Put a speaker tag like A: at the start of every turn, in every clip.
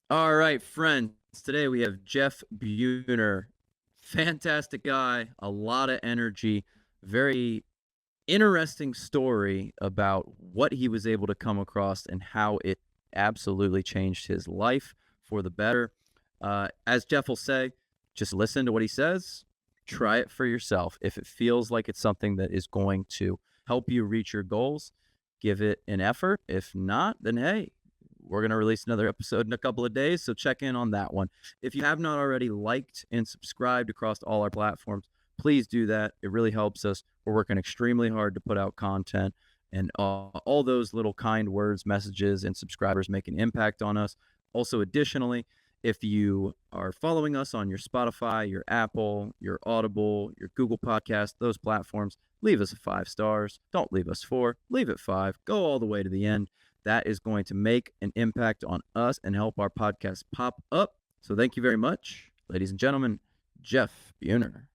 A: All right, friends. Today we have Jeff Buehner. Fantastic guy, a lot of energy, very interesting story about what he was able to come across and how it absolutely changed his life for the better. As Jeff will say, just listen to what he says, try it for yourself. If it feels like it's something that is going to help you reach your goals, give it an effort. If not, then hey, we're going to release another episode in a couple of days. So check in on that one. If you have not already liked and subscribed across all our platforms, please do that. It really helps us. We're working extremely hard to put out content, and all those little kind words, messages, and subscribers make an impact on us. Also, additionally, if you are following us on your Spotify, your Apple, your Audible, your Google Podcast, those platforms, leave us a 5 stars. Don't leave us 4, leave it 5. Go all the way to the end. That is going to make an impact on us and help our podcast pop up. So thank you very much, ladies and gentlemen, Jeff Buehner.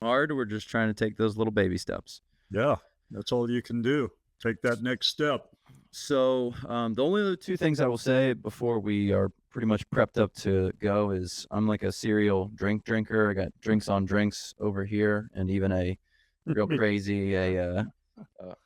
A: Hard, we're just trying to take those little baby steps.
B: Yeah, that's all you can do. Take that next step.
A: So the only other two things I will say before we are pretty much prepped up to go is I'm like a serial drinker. I got drinks on drinks over here, and even a real crazy a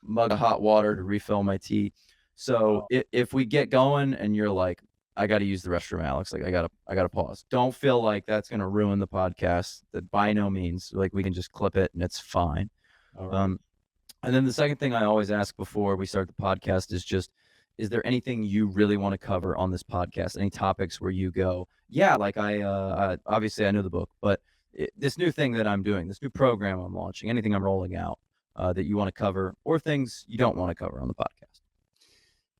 A: mug of hot water to refill my tea. So if we get going and you're like, I got to use the restroom, Alex, like I gotta pause. Don't feel like that's gonna ruin the podcast. That by no means. Like we can just clip it and it's fine.
B: All right.
A: And then the second thing I always ask before we start the podcast is just, is there anything you really want to cover on this podcast? Any topics where you go, yeah, like I obviously I know the book, but this new thing that I'm doing, this new program I'm launching, anything I'm rolling out that you want to cover, or things you don't want to cover on the podcast?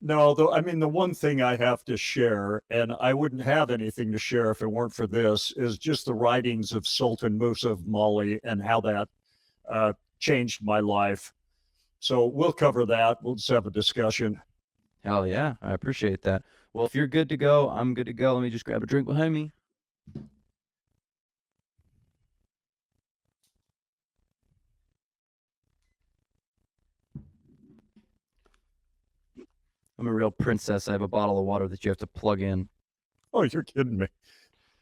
B: No, though, I mean, the one thing I have to share, and I wouldn't have anything to share if it weren't for this, is just the writings of Sultan Musa of Mali and how that changed my life. So we'll cover that. We'll just have a discussion.
A: Hell yeah, I appreciate that. Well, if you're good to go, I'm good to go. Let me just grab a drink behind me. I'm a real princess. I have a bottle of water that you have to plug in.
B: Oh, you're kidding me.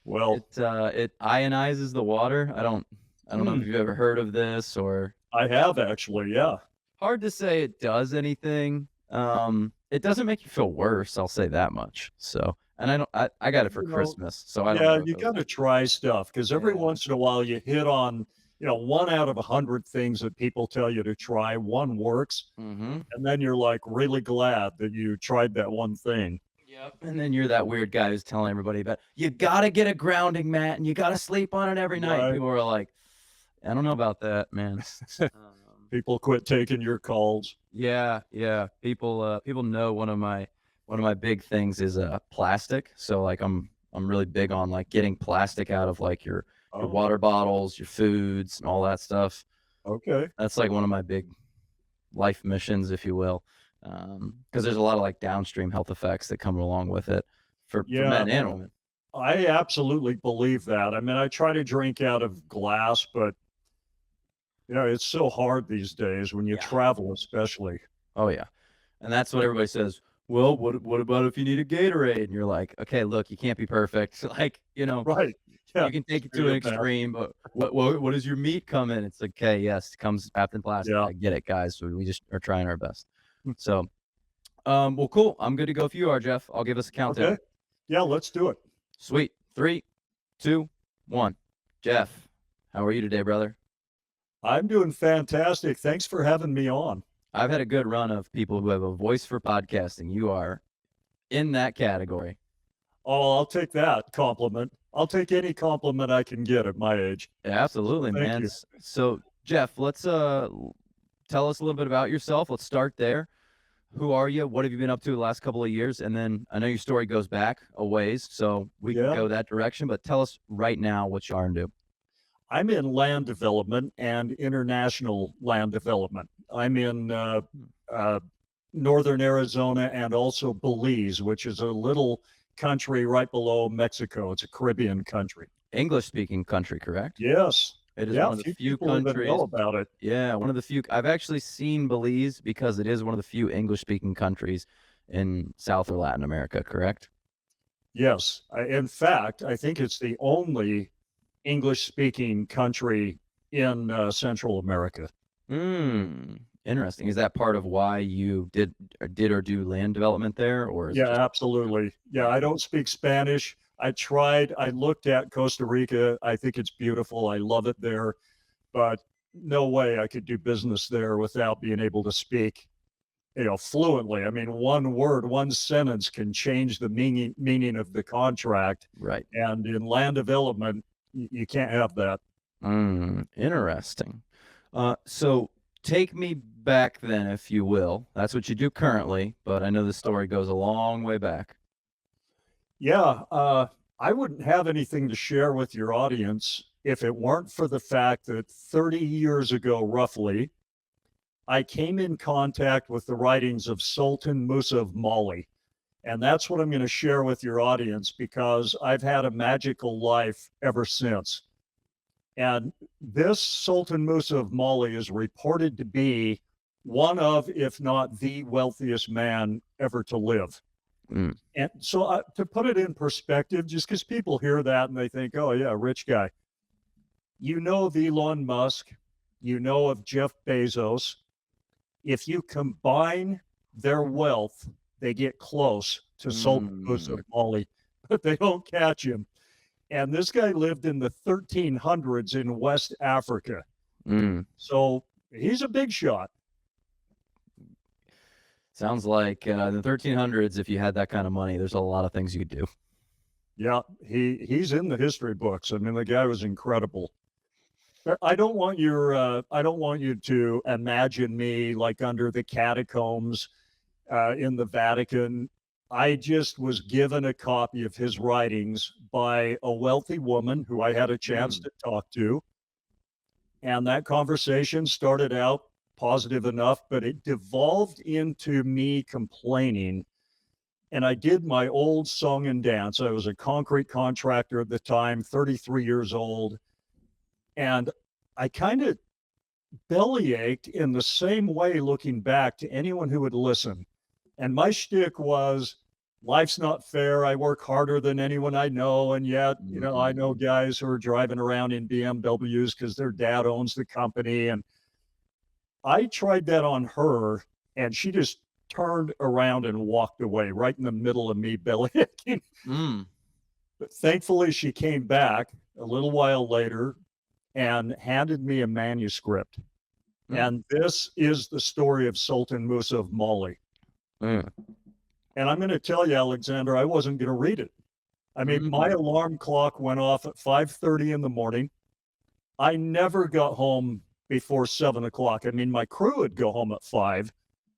B: Well,
A: it ionizes the water. I don't know if you've ever heard of this, or
B: I have actually, yeah.
A: hard to say it does anything. It doesn't make you feel worse, I'll say that much. So, and I got it for Christmas, so I don't know.
B: Yeah, you got to try stuff because every once in a while you hit on, 1 out of 100 things that people tell you to try, one works,
A: Mm-hmm.
B: and then you're like really glad that you tried that one thing.
A: Yep. And then you're that weird guy who's telling everybody about, you gotta get a grounding mat and you gotta sleep on it every night.
B: Right.
A: People are like, I don't know about that, man.
B: People quit taking your calls.
A: Yeah. People know one of my big things is plastic. So like I'm really big on like getting plastic out of like your water bottles, your foods, and all that stuff.
B: Okay.
A: That's like one of my big life missions, if you will, because there's a lot of like downstream health effects that come along with it for men and women.
B: I absolutely believe that. I mean, I try to drink out of glass, but it's so hard these days when you travel, especially.
A: Oh yeah, and that's what everybody says. Well, what about if you need a Gatorade? And you're like, okay, look, you can't be perfect. Like,
B: Right. Yeah.
A: you can take it to an extreme, but what does your meat come in? It's like, okay, yes, it comes wrapped in plastic.
B: Yeah.
A: I get it, guys. So we just are trying our best. So, well, cool. I'm good to go if you are, Jeff. I'll give us a countdown.
B: Okay. Yeah, let's do it.
A: Sweet. 3, 2, 1. Jeff, how are you today, brother?
B: I'm doing fantastic. Thanks for having me on.
A: I've had a good run of people who have a voice for podcasting. You are in that category.
B: Oh, I'll take that compliment. I'll take any compliment I can get at my age.
A: Absolutely,
B: Thank
A: man.
B: you.
A: So, Jeff, let's tell us a little bit about yourself. Let's start there. Who are you? What have you been up to the last couple of years? And then I know your story goes back a ways, so we can go that direction. But tell us right now what you are and do.
B: I'm in land development and international land development. I'm in northern Arizona and also Belize, which is a little country right below Mexico. It's a Caribbean country.
A: English-speaking country, correct?
B: Yes.
A: It is
B: Yeah,
A: one of the
B: few
A: few
B: people even know
A: countries.
B: about it.
A: Yeah, one of the few. I've actually seen Belize because it is one of the few English-speaking countries in South or Latin America, correct?
B: Yes. In fact, I think it's the only English-speaking country in Central America.
A: Hmm, interesting. Is that part of why you did or do land development there, or is it
B: Yeah,
A: just
B: absolutely. Yeah,
A: yeah.
B: I don't speak Spanish. I tried. I looked at Costa Rica. I think it's beautiful. I love it there, but no way I could do business there without being able to speak, fluently. I mean, one word, one sentence can change the meaning of the contract.
A: Right.
B: And in land development, you can't have that.
A: Interesting. So take me back then, if you will. That's what you do currently, but I know the story goes a long way back.
B: Yeah, I wouldn't have anything to share with your audience if it weren't for the fact that 30 years ago, roughly, I came in contact with the writings of Sultan Musa of Mali. And that's what I'm going to share with your audience because I've had a magical life ever since. And this Sultan Musa of Mali is reported to be one of, if not the wealthiest man ever to live.
A: Mm,
B: And so, to put it in perspective, just because people hear that and they think, oh, yeah, rich guy, you know of Elon Musk, you know of Jeff Bezos. If you combine their wealth, they get close to Sultan Musa of
A: mm,
B: Mali, but they don't catch him. And this guy lived in the 1300s in West Africa.
A: mm.
B: So he's a big shot.
A: Sounds like in the 1300s, if you had that kind of money, there's a lot of things you could do.
B: Yeah, he's in the history books. I mean, the guy was incredible. I don't want you to imagine me like under the catacombs in the Vatican. I just was given a copy of his writings by a wealthy woman who I had a chance
A: Mm,
B: to talk to. And that conversation started out positive enough, but it devolved into me complaining. And I did my old song and dance. I was a concrete contractor at the time, 33 years old. And I kind of bellyached in the same way looking back to anyone who would listen. And my shtick was life's not fair. I work harder than anyone I know. And yet, I know
A: mm,
B: guys who are driving around in BMWs because their dad owns the company. And I tried that on her, and she just turned around and walked away right in the middle of me bellyaching.
A: mm,
B: But thankfully, she came back a little while later and handed me a manuscript.
A: mm,
B: And this is the story of Sultan Musa of Mali.
A: mm,
B: And I'm going to tell you, Alexander, I wasn't going to read it. I mean, my
A: mm,
B: alarm clock went off at 5:30 in the morning. I never got home before 7 o'clock. I mean, my crew would go home at 5,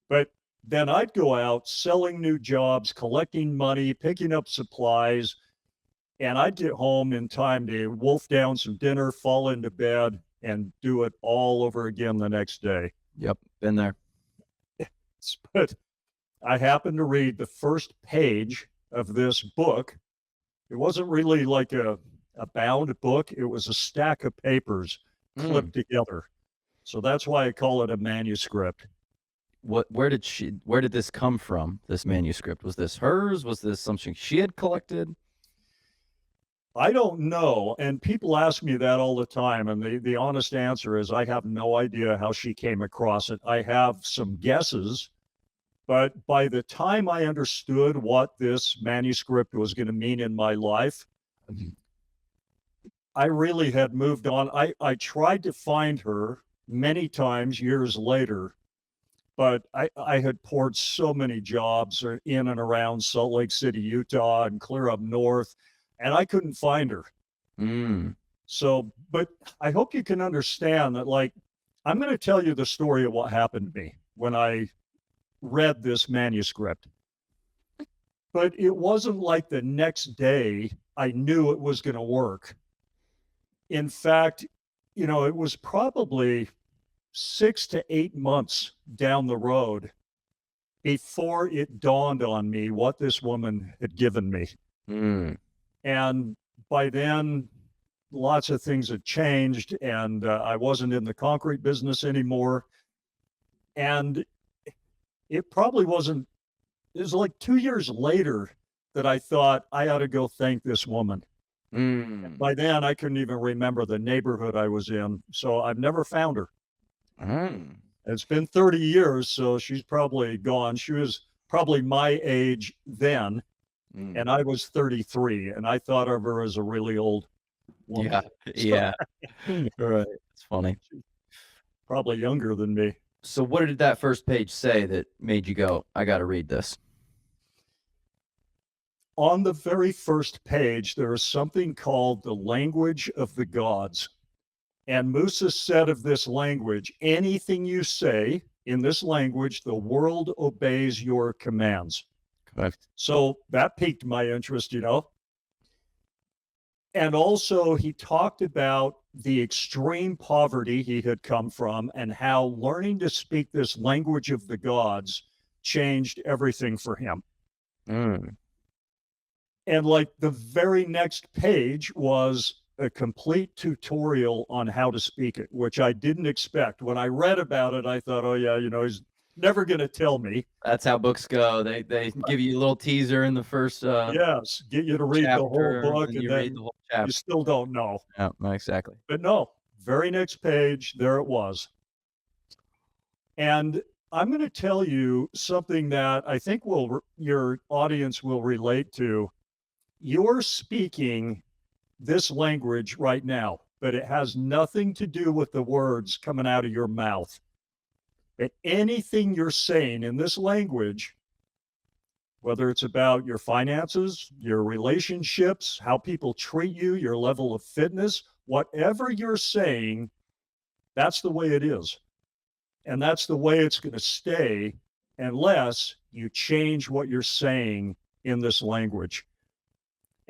B: but then I'd go out selling new jobs, collecting money, picking up supplies, and I'd get home in time to wolf down some dinner, fall into bed, and do it all over again the next day.
A: yep, been there.
B: But I happened to read the first page of this book. It wasn't really like a bound book, it was a stack of papers
A: Mm.
B: clipped together. So that's why I call it a manuscript.
A: Where did this come from, this manuscript? Was this hers? Was this something she had collected?
B: I don't know. And people ask me that all the time. And the honest answer is I have no idea how she came across it. I have some guesses, but by the time I understood what this manuscript was going to mean in my life, I really had moved on. I tried to find her many times years later, but I had poured so many jobs in and around Salt Lake City, Utah, and clear up north, and I couldn't find her.
A: Mm,
B: So, but I hope you can understand that, like, I'm going to tell you the story of what happened to me when I read this manuscript. But it wasn't like the next day I knew it was going to work. In fact, it was probably 6 to 8 months down the road before it dawned on me what this woman had given me.
A: Mm.
B: And by then, lots of things had changed, and I wasn't in the concrete business anymore. And it probably wasn't, it was like 2 years later that I thought I ought to go thank this woman.
A: Mm.
B: By then, I couldn't even remember the neighborhood I was in. So I've never found her.
A: Mm.
B: It's been 30 years, so she's probably gone. She was probably my age then,
A: Mm.
B: and I was 33, and I thought of her as a really old woman.
A: Yeah.
B: So
A: Yeah. Right. It's funny.
B: she's probably younger than me.
A: So what did that first page say that made you go, I got to read this?
B: On the very first page, there is something called the language of the gods. And Musa said of this language, anything you say in this language, the world obeys your commands.
A: Correct.
B: So that piqued my interest, you know. And also, he talked about the extreme poverty he had come from and how learning to speak this language of the gods changed everything for him.
A: Mm.
B: And like the very next page was a complete tutorial on how to speak it, which I didn't expect. When I read about it, I thought, oh, yeah, you know, he's never going to tell me.
A: That's how books go. They give you a little teaser in the first
B: Yes, get you to read the whole
A: chapter, and
B: book,
A: then
B: and
A: you read
B: then
A: the whole
B: you
A: chapter.
B: still don't know.
A: Yeah, no, exactly.
B: But no, very next page, there it was. And I'm going to tell you something that I think your audience will relate to. You're speaking this language right now, but it has nothing to do with the words coming out of your mouth. But anything you're saying in this language, whether it's about your finances, your relationships, how people treat you, your level of fitness, whatever you're saying, that's the way it is. And that's the way it's going to stay unless you change what you're saying in this language.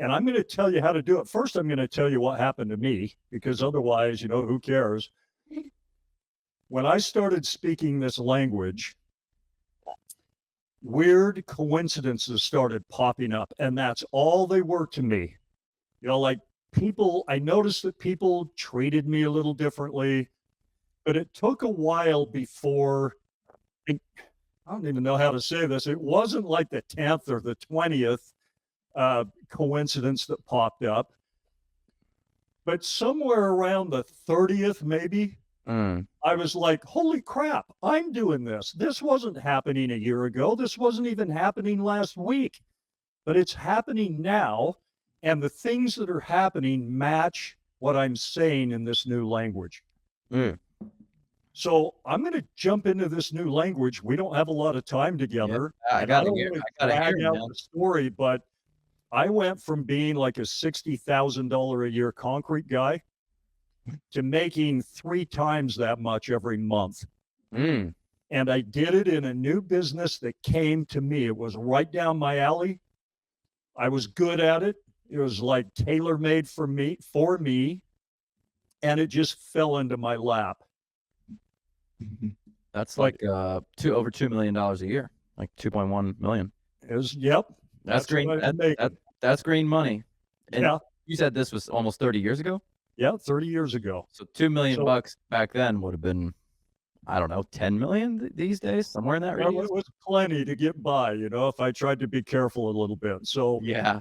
B: And I'm going to tell you how to do it. First, I'm going to tell you what happened to me, because otherwise, you know, who cares? When I started speaking this language, weird coincidences started popping up, and that's all they were to me. You know, like people, I noticed that people treated me a little differently, but it took a while before I don't even know how to say this. It wasn't like the 10th or the 20th coincidence that popped up, but somewhere around the 30th, maybe,
A: Mm.
B: I was like, holy crap, I'm doing this. This wasn't happening a year ago. This wasn't even happening last week, but it's happening now. And the things that are happening match what I'm saying in this new language.
A: Mm.
B: So I'm going to jump into this new language. We don't have a lot of time
A: Yeah,
B: together,
A: I
B: and I
A: gotta
B: don't
A: hear.
B: want
A: I
B: to
A: gotta hear,
B: drag out
A: man.
B: the story, but I went from being like a $60,000 a year concrete guy to making 3 times that much every month.
A: Mm.
B: And I did it in a new business that came to me. It was right down my alley. I was good at it. It was like tailor made for me, and it just fell into my lap.
A: That's
B: Like
A: like over $2 million a year, like 2.1 million.
B: it was, yep,
A: That's
B: that's what
A: green.
B: I was making.
A: That's green money. And
B: Yeah,
A: you said this was almost 30 years ago.
B: yeah, 30 years ago.
A: So 2 million
B: So
A: bucks back then would have been, I don't know, 10 million these days, somewhere in that
B: well,
A: radius.
B: it was plenty to get by, you know, if I tried to be careful a little bit. So,
A: Yeah.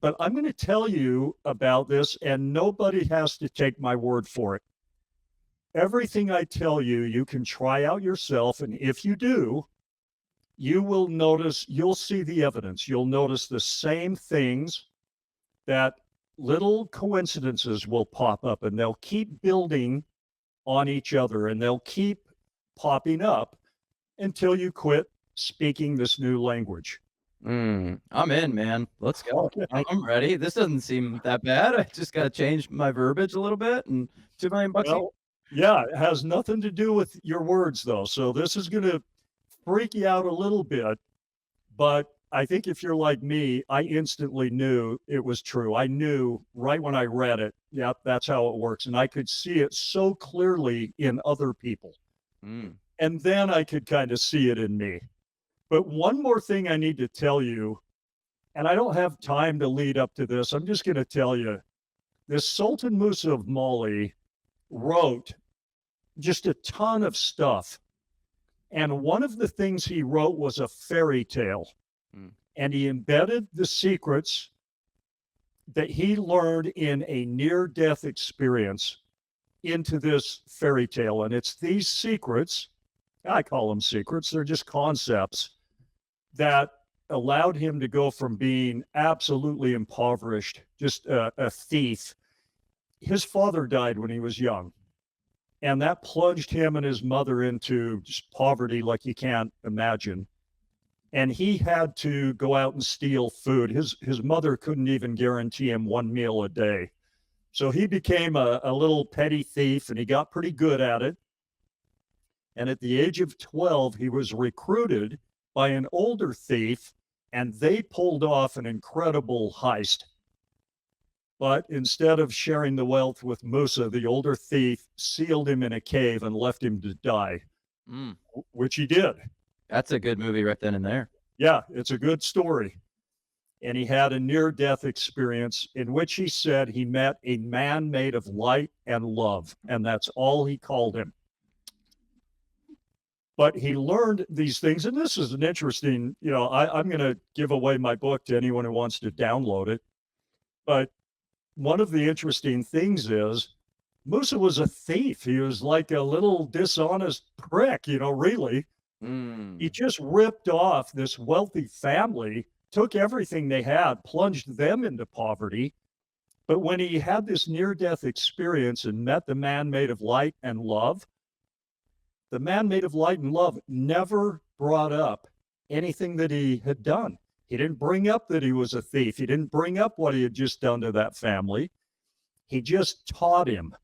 B: but I'm going to tell you about this, and nobody has to take my word for it. Everything I tell you, you can try out yourself. And if you do, you will notice, you'll see the evidence. You'll notice the same things, that little coincidences will pop up, and they'll keep building on each other, and they'll keep popping up until you quit speaking this new language.
A: I'm in, man. Let's go.
B: Okay.
A: I'm ready. This doesn't seem that bad. I just got to change my verbiage a little bit, and 2 million bucks.
B: Well, yeah, it has nothing to do with your words, though. So this is going to freak you out a little bit. But I think if you're like me, I instantly knew it was true. I knew right when I read it, yep, that's how it works. And I could see it so clearly in other people.
A: Mm.
B: And then I could kind of see it in me. But one more thing I need to tell you, And I don't have time to lead up to this. I'm just going to tell you this Sultan Musa of Mali wrote just a ton of stuff. And one of the things he wrote was a fairy tale.
A: Mm.
B: And he embedded the secrets that he learned in a near death experience into this fairy tale. And it's these secrets, I call them secrets, they're just concepts that allowed him to go from being absolutely impoverished, just a thief. His father died when he was young, and that plunged him and his mother into just poverty like you can't imagine. And he had to go out and steal food. His mother couldn't even guarantee him one meal a day. So he became a little petty thief, and he got pretty good at it. And at the age of 12, he was recruited by an older thief, and they pulled off an incredible heist. But instead of sharing the wealth with Musa, the older thief sealed him in a cave and left him to die,
A: Mm.
B: which he did.
A: That's a good movie right then and there.
B: Yeah, it's a good story. And he had a near death experience in which he said he met a man made of light and love, and that's all he called him. But he learned these things, and this is an interesting, I'm going to give away my book to anyone who wants to download it. But one of the interesting things is Musa was a thief. He was like a little dishonest prick, really.
A: Mm.
B: He just ripped off this wealthy family, took everything they had, plunged them into poverty. But when he had this near death experience and met the man made of light and love, the man made of light and love never brought up anything that he had done. He didn't bring up that he was a thief. He didn't bring up what he had just done to that family. He just taught him.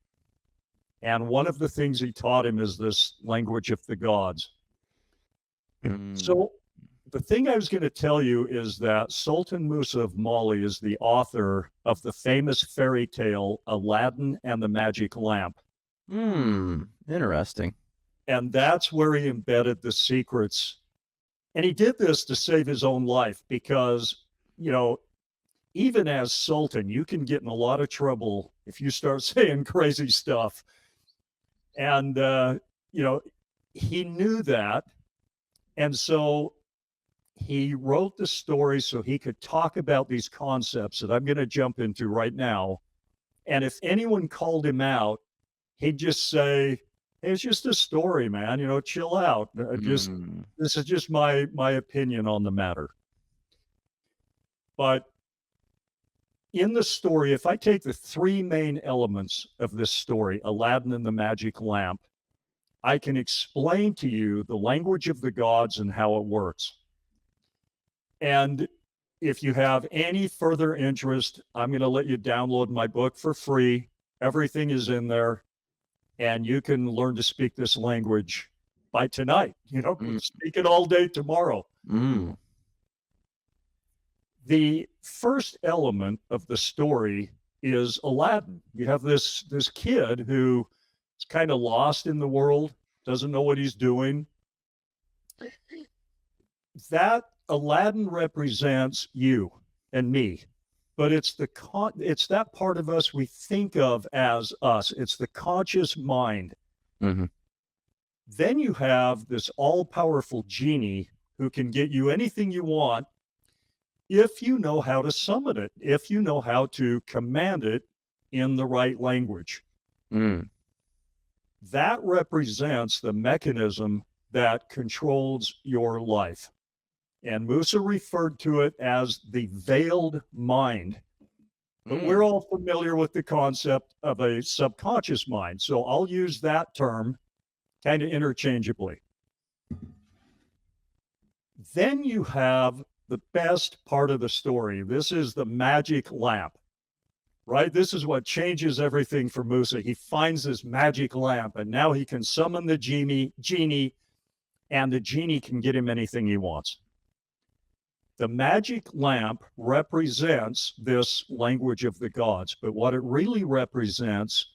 B: And one of the things he taught him is this language of the gods.
A: Mm.
B: So the thing I was going to tell you is that Sultan Musa of Mali is the author of the famous fairy tale Aladdin and the Magic Lamp.
A: Interesting.
B: And that's where he embedded the secrets. And he did this to save his own life because, even as Sultan, you can get in a lot of trouble if you start saying crazy stuff. And, he knew that. And so he wrote the story so he could talk about these concepts that I'm going to jump into right now. And if anyone called him out, he'd just say, hey, it's just a story, man, chill out. This is just my opinion on the matter. But in the story, if I take the three main elements of this story, Aladdin and the Magic Lamp, I can explain to you the language of the gods and how it works. And if you have any further interest, I'm going to let you download my book for free. Everything is in there. And you can learn to speak this language by tonight, speak it all day tomorrow. The first element of the story is Aladdin. You have this kid who is kind of lost in the world, doesn't know what he's doing. That Aladdin represents you and me. But it's that part of us we think of as us. It's the conscious mind.
A: Mm-hmm.
B: Then you have this all-powerful genie who can get you anything you want if you know how to summon it, if you know how to command it in the right language. That represents the mechanism that controls your life. And Musa referred to it as the veiled mind. But we're all familiar with the concept of a subconscious mind. So I'll use that term kind of interchangeably. Then you have the best part of the story. This is the magic lamp, right? This is what changes everything for Musa. He finds this magic lamp, and now he can summon the genie, and the genie can get him anything he wants. The magic lamp represents this language of the gods, but what it really represents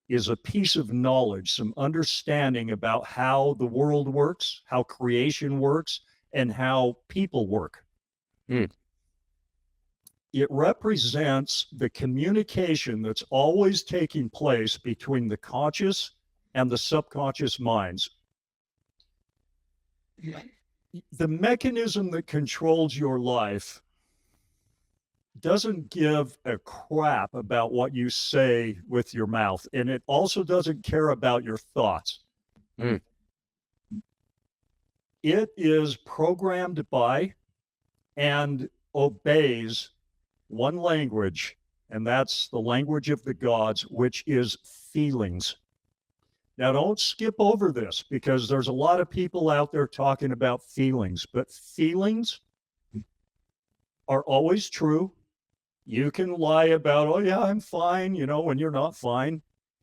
B: is a piece of knowledge, some understanding about how the world works, how creation works, and how people work. It represents the communication that's always taking place between the conscious and the subconscious minds. The mechanism that controls your life doesn't give a crap about what you say with your mouth, and it also doesn't care about your thoughts.
A: Mm.
B: It is programmed by and obeys one language, and that's the language of the gods, which is feelings. Now, don't skip over this because there's a lot of people out there talking about feelings, but feelings are always true. You can lie about, oh, yeah, I'm fine, when you're not fine.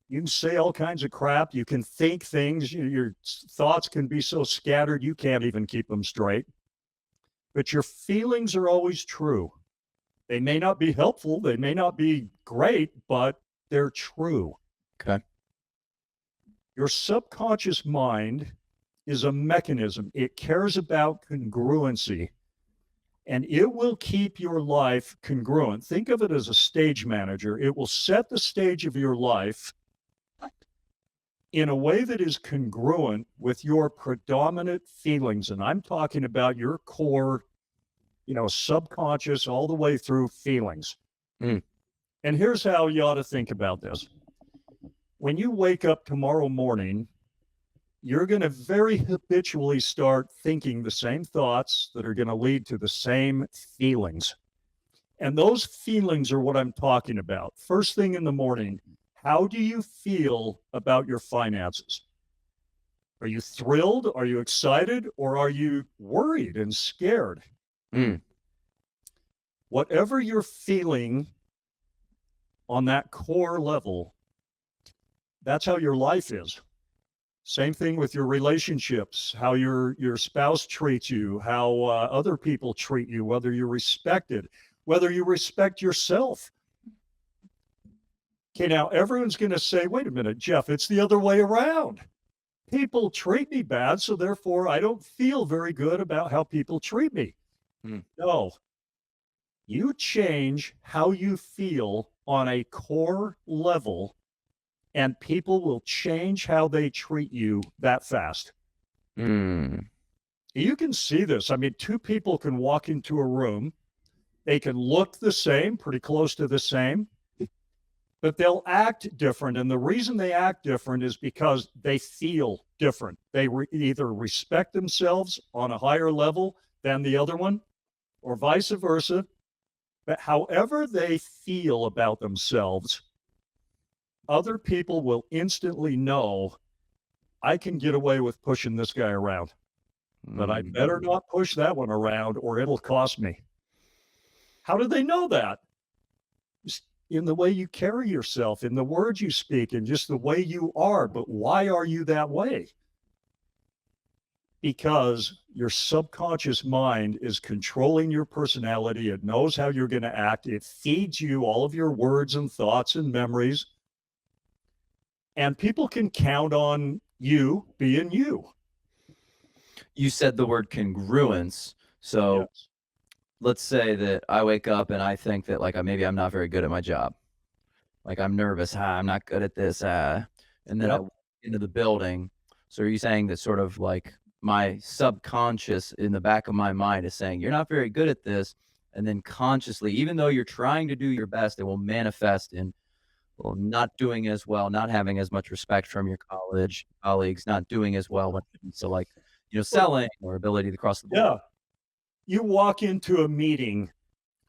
B: You can say all kinds of crap. You can think things. Your thoughts can be so scattered, you can't even keep them straight. But your feelings are always true. They may not be helpful. They may not be great, but they're true.
A: Okay.
B: Your subconscious mind is a mechanism. It cares about congruency, and it will keep your life congruent. Think of it as a stage manager. It will set the stage of your life in a way that is congruent with your predominant feelings. And I'm talking about your core, subconscious all the way through feelings.
A: Mm.
B: And here's how you ought to think about this. When you wake up tomorrow morning, you're going to very habitually start thinking the same thoughts that are going to lead to the same feelings. And those feelings are what I'm talking about. First thing in the morning, how do you feel about your finances? Are you thrilled? Are you excited? Or are you worried and scared?
A: Mm.
B: Whatever you're feeling on that core level, that's how your life is. Same thing with your relationships, how your spouse treats you, how other people treat you, whether you're respected, whether you respect yourself. Okay, now everyone's going to say, wait a minute, Jeff, it's the other way around. People treat me bad, so therefore I don't feel very good about how people treat me.
A: Mm.
B: No, you change how you feel on a core level, and people will change how they treat you that fast.
A: Mm.
B: You can see this. I mean, two people can walk into a room, they can look the same, pretty close to the same, but they'll act different. And the reason they act different is because they feel different. They either respect themselves on a higher level than the other one, or vice versa. But however they feel about themselves, other people will instantly know, I can get away with pushing this guy around, but I better not push that one around or it'll cost me. How do they know that? Just in the way you carry yourself, in the words you speak, and just the way you are. But why are you that way? Because your subconscious mind is controlling your personality. It knows how you're going to act. It feeds you all of your words and thoughts and memories. And people can count on you being you.
A: You said the word congruence. So
B: Yes.
A: let's say that I wake up and I think that like maybe I'm not very good at my job. Like I'm nervous. I'm not good at this. And then I
B: Yep.
A: walk into the building. So are you saying that sort of like my subconscious in the back of my mind is saying you're not very good at this, and then consciously, even though you're trying to do your best, it will manifest in well, not doing as well, not having as much respect from your colleagues, not doing as well when it comes to like, selling or ability to cross the board.
B: Yeah. You walk into a meeting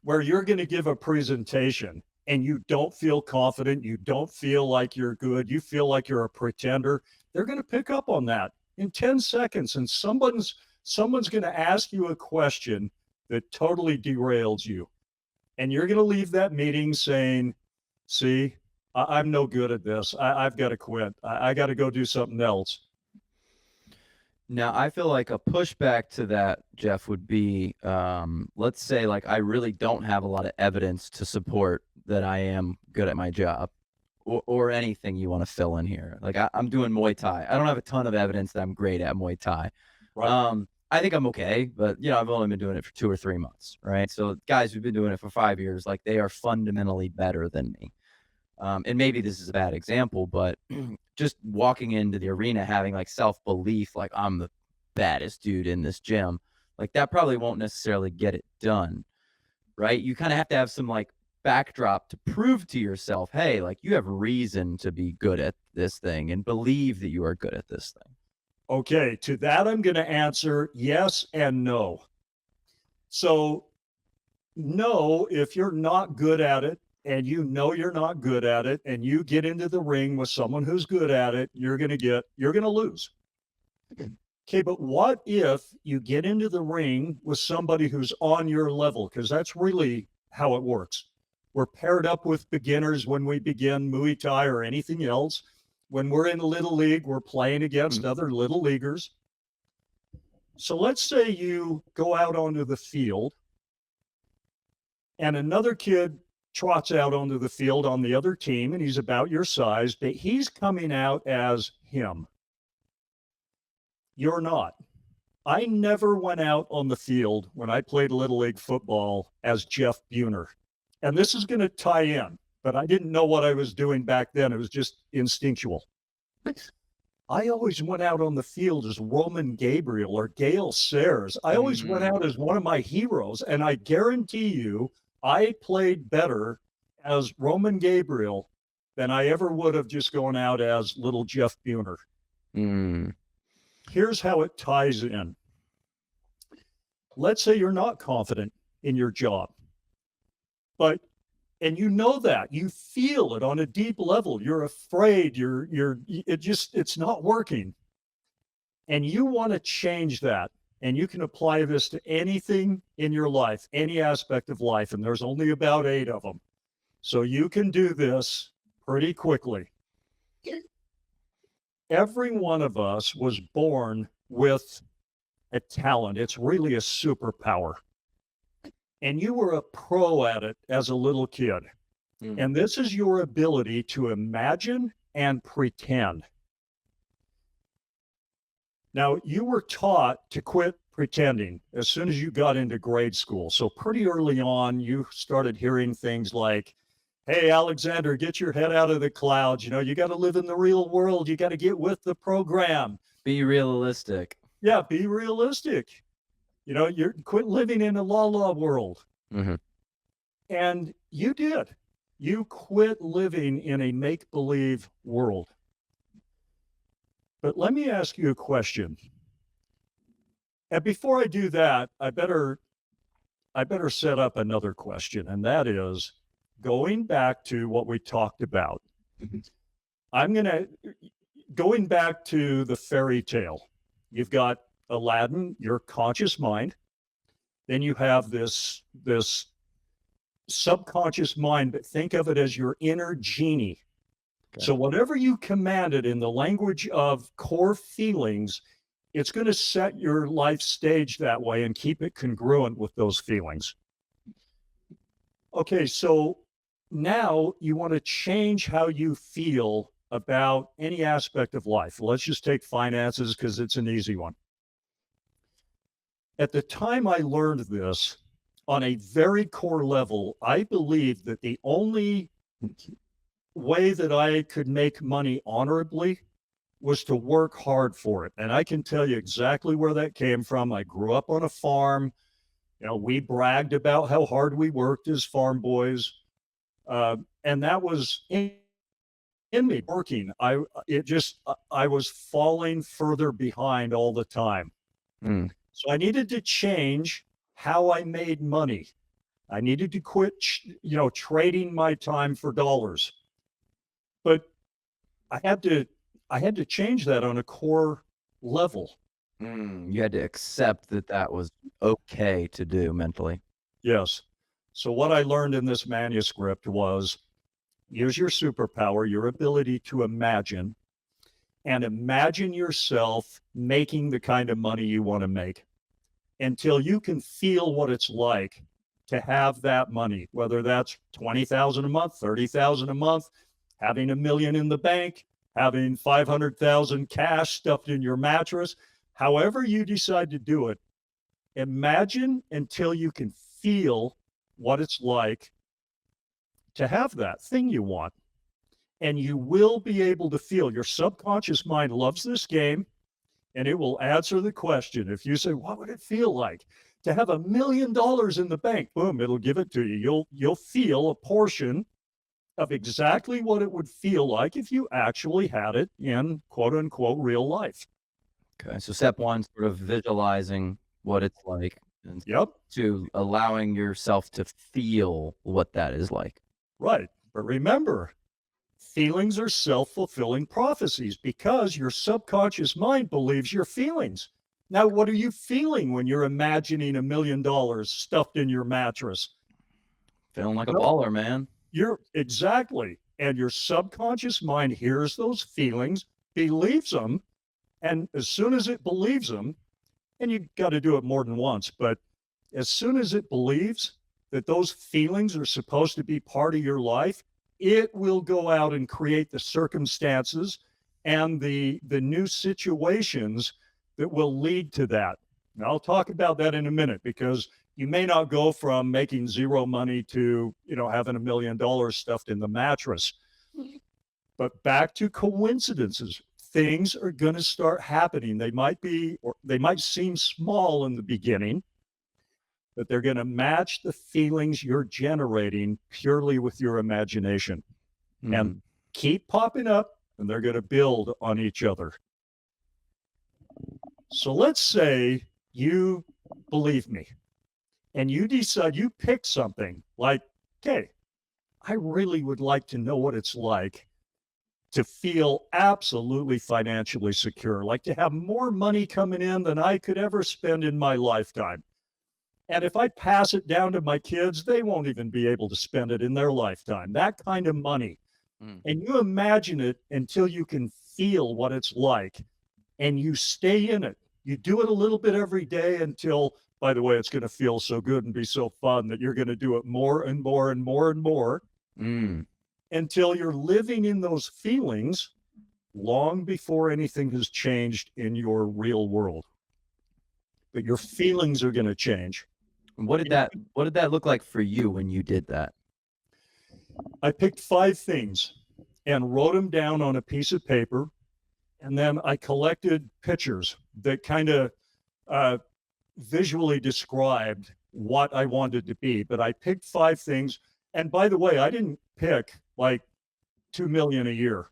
B: where you're going to give a presentation and you don't feel confident, you don't feel like you're good, you feel like you're a pretender, they're going to pick up on that in 10 seconds, and someone's going to ask you a question that totally derails you. And you're going to leave that meeting saying, see, I'm no good at this. I've got to quit. I got to go do something else.
A: Now, I feel like a pushback to that, Jeff, would be, let's say like I really don't have a lot of evidence to support that I am good at my job or anything you want to fill in here. Like I'm doing Muay Thai. I don't have a ton of evidence that I'm great at Muay Thai.
B: Right.
A: I think I'm okay, but I've only been doing it for 2 or 3 months, right? So guys who've been doing it for 5 years, like they are fundamentally better than me. And maybe this is a bad example, but just walking into the arena having like self-belief, like I'm the baddest dude in this gym, like that probably won't necessarily get it done, right? You kind of have to have some like backdrop to prove to yourself, hey, like you have reason to be good at this thing and believe that you are good at this thing.
B: Okay, to that, I'm going to answer yes and no. So, no, if you're not good at it and you know you're not good at it and you get into the ring with someone who's good at it, you're going to lose. Okay, but what if you get into the ring with somebody who's on your level? Because that's really how it works. We're paired up with beginners when we begin Muay Thai or anything else. When we're in a little league, we're playing against other little leaguers. So let's say you go out onto the field and another kid trots out onto the field on the other team and he's about your size, but he's coming out as him. You're not. I never went out on the field when I played Little League football as Jeff Buehner. And this is going to tie in, but I didn't know what I was doing back then. It was just instinctual. I always went out on the field as Roman Gabriel or Gail Sayers. I always went out as one of my heroes. And I guarantee you, I played better as Roman Gabriel than I ever would have just gone out as little Jeff Buehner. Here's how it ties in. Let's say you're not confident in your job, and you know that you feel it on a deep level. You're afraid. It's not working, and you want to change that. And you can apply this to anything in your life, any aspect of life, and there's only about 8 of them. So you can do this pretty quickly. Every one of us was born with a talent. It's really a superpower. And you were a pro at it as a little kid. And this is your ability to imagine and pretend. Now, you were taught to quit pretending as soon as you got into grade school. So pretty early on, you started hearing things like, hey, Alexander, get your head out of the clouds. You got to live in the real world. You got to get with the program.
A: Be realistic.
B: Yeah, be realistic. You quit living in a la world. And you did. You quit living in a make-believe world. But let me ask you a question. And before I do that, I better set up another question, and that is, going back to what we talked about, going back to the fairy tale. You've got Aladdin, your conscious mind. Then you have this subconscious mind, but think of it as your inner genie. Okay. So whatever you commanded in the language of core feelings, it's going to set your life stage that way and keep it congruent with those feelings. Okay, so now you want to change how you feel about any aspect of life. Let's just take finances because it's an easy one. At the time I learned this, on a very core level, I believed that the only way that I could make money honorably was to work hard for it. And I can tell you exactly where that came from. I grew up on a farm. We bragged about how hard we worked as farm boys. And that was in me working. I was falling further behind all the time. So I needed to change how I made money. I needed to quit, trading my time for dollars. But I had to change that on a core level.
A: You had to accept that was okay to do mentally.
B: Yes. So what I learned in this manuscript was, use your superpower, your ability to imagine, and imagine yourself making the kind of money you want to make until you can feel what it's like to have that money, whether that's $20,000 a month, $30,000 a month, having $1 million in the bank, having 500,000 cash stuffed in your mattress, However you decide to do it, imagine until you can feel what it's like to have that thing you want. And you will be able to feel your subconscious mind loves this game and it will answer the question. If you say, what would it feel like to have $1 million in the bank? Boom, it'll give it to you. You'll feel a portion of exactly what it would feel like if you actually had it in quote unquote real life.
A: Okay, so step one, sort of visualizing what it's like, and step
B: Yep,
A: two, allowing yourself to feel what that is like.
B: right. But remember, feelings are self-fulfilling prophecies because your subconscious mind believes your feelings. Now, what are you feeling when you're imagining $1 million stuffed in your mattress?
A: Feeling like a
B: Well,
A: baller, man.
B: you're exactly. And your subconscious mind hears those feelings, believes them, and as soon as it believes them, and you got to do it more than once, but as soon as it believes that those feelings are supposed to be part of your life, it will go out and create the circumstances and the new situations that will lead to that. Now, I'll talk about that in a minute because you may not go from making zero money to, having $1 million stuffed in the mattress. But back to coincidences, things are going to start happening. They might be, or they might seem small in the beginning, but they're going to match the feelings you're generating purely with your imagination and
A: Mm.
B: keep popping up and they're going to build on each other. So let's say you believe me and you decide you pick something like, okay, I really would like to know what it's like to feel absolutely financially secure, like to have more money coming in than I could ever spend in my lifetime. And if I pass it down to my kids, they won't even be able to spend it in their lifetime. That kind of money.
A: Mm.
B: And you imagine it until you can feel what it's like and you stay in it. You do it a little bit every day until, by the way, it's going to feel so good and be so fun that you're going to do it more and more and more and more
A: Mm.
B: until you're living in those feelings long before anything has changed in your real world. But your feelings are going to change.
A: What did
B: And
A: that look like for you when you did that?
B: I picked 5 things and wrote them down on a piece of paper. And then I collected pictures that kind of uh, visually described what I wanted to be. But I picked 5 things. And by the way, I didn't pick like 2 million a year.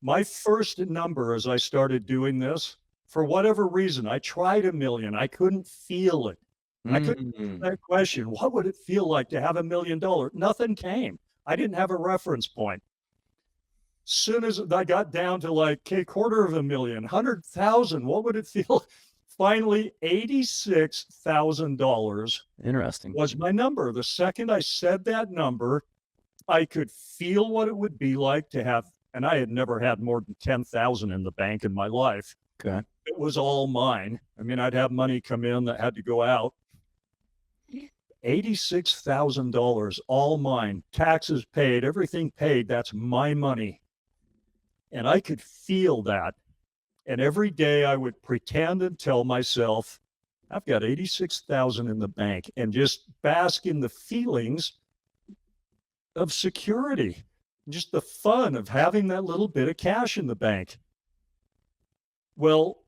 B: My first number as I started doing this, for whatever reason, I tried 1 million. I couldn't feel it. I couldn't
A: Mm.
B: answer that question. What would it feel like to have $1 million? Nothing came. I didn't have a reference point. Soon as I got down to like, okay, quarter of a million, 100,000, what would it feel? Finally, $86,000
A: Interesting.
B: was my number. The second I said that number, I could feel what it would be like to have, and I had never had more than 10,000 in the bank in my life.
A: Okay.
B: It was all mine. I mean, I'd have money come in that had to go out. $86,000, all mine, taxes paid, everything paid. That's my money. And I could feel that. And every day I would pretend and tell myself, I've got 86,000 in the bank and just bask in the feelings of security, just the fun of having that little bit of cash in the bank. Well,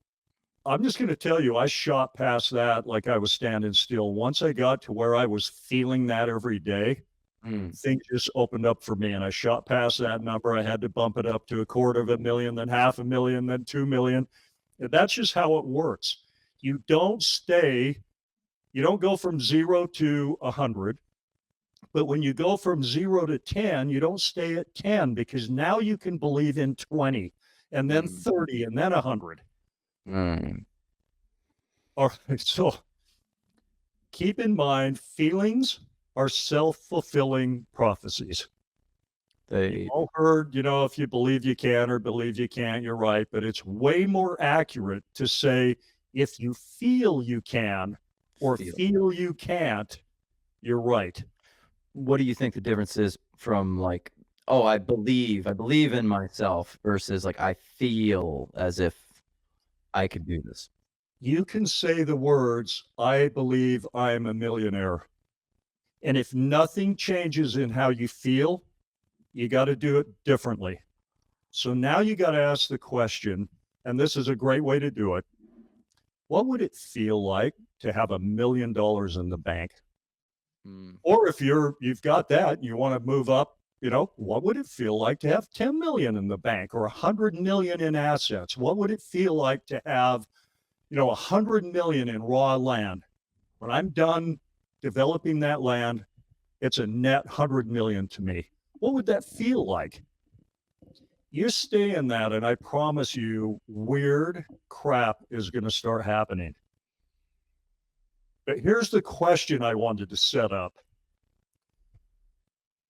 B: I'm just going to tell you, I shot past that like I was standing still. Once I got to where I was feeling that every day,
A: Mm.
B: things just opened up for me. And I shot past that number. I had to bump it up to a quarter of a million, then half a million, then 2 million. And that's just how it works. You don't stay, you don't go from 0 to 100. But when you go from 0 to 10, you don't stay at 10 because now you can believe in 20 and then
A: Mm.
B: 30 and then 100.
A: Mm.
B: All right. So keep in mind, feelings are self-fulfilling prophecies. You've
A: They
B: all heard, if you believe you can or believe you can't, you're right. But it's way more accurate to say, if you feel you can or
A: feel.
B: feel you can't, you're right.
A: What do you think the difference is from like, "Oh, I believe in myself," versus like, "I feel as if." I could do this.
B: You can say the words, I believe I'm a millionaire. And if nothing changes in how you feel, you got to do it differently. So now you got to ask the question, and this is a great way to do it. What would it feel like to have $1 million in the bank?
A: Mm.
B: Or if you've got that and you want to move up, what would it feel like to have 10 million in the bank or 100 million in assets? What would it feel like to have, 100 million in raw land? When I'm done developing that land, it's a net 100 million to me. What would that feel like? You stay in that, and I promise you, weird crap is going to start happening. But here's the question I wanted to set up.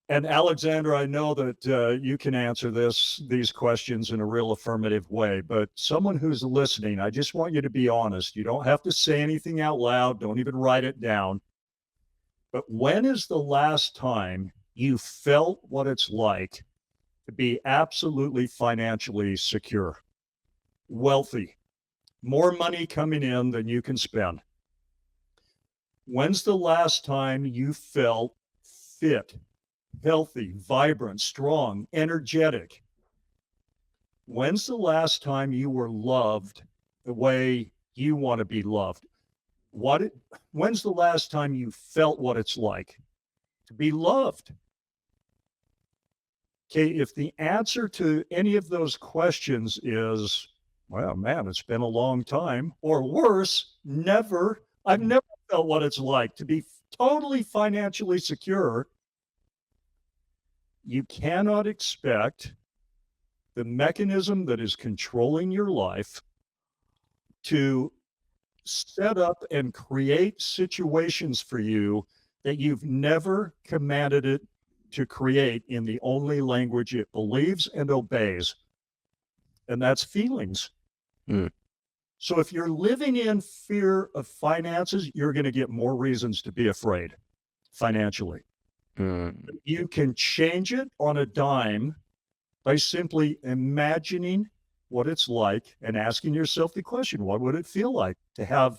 B: And Alexander, I know that you can answer these questions in a real affirmative way, but someone who's listening, I just want you to be honest. You don't have to say anything out loud. Don't even write it down. But when is the last time you felt what it's like to be absolutely financially secure, wealthy, more money coming in than you can spend? When's the last time you felt fit, healthy, vibrant, strong, energetic? When's the last time you were loved the way you want to be loved? When's the last time you felt what it's like to be loved? Okay, if the answer to any of those questions is, well, man, it's been a long time, or worse, never, I've never felt what it's like to be totally financially secure, you cannot expect the mechanism that is controlling your life to set up and create situations for you that you've never commanded it to create in the only language it believes and obeys, and that's feelings.
A: Mm.
B: So if you're living in fear of finances, you're going to get more reasons to be afraid financially.
A: Mm.
B: You can change it on a dime by simply imagining what it's like and asking yourself the question, what would it feel like to have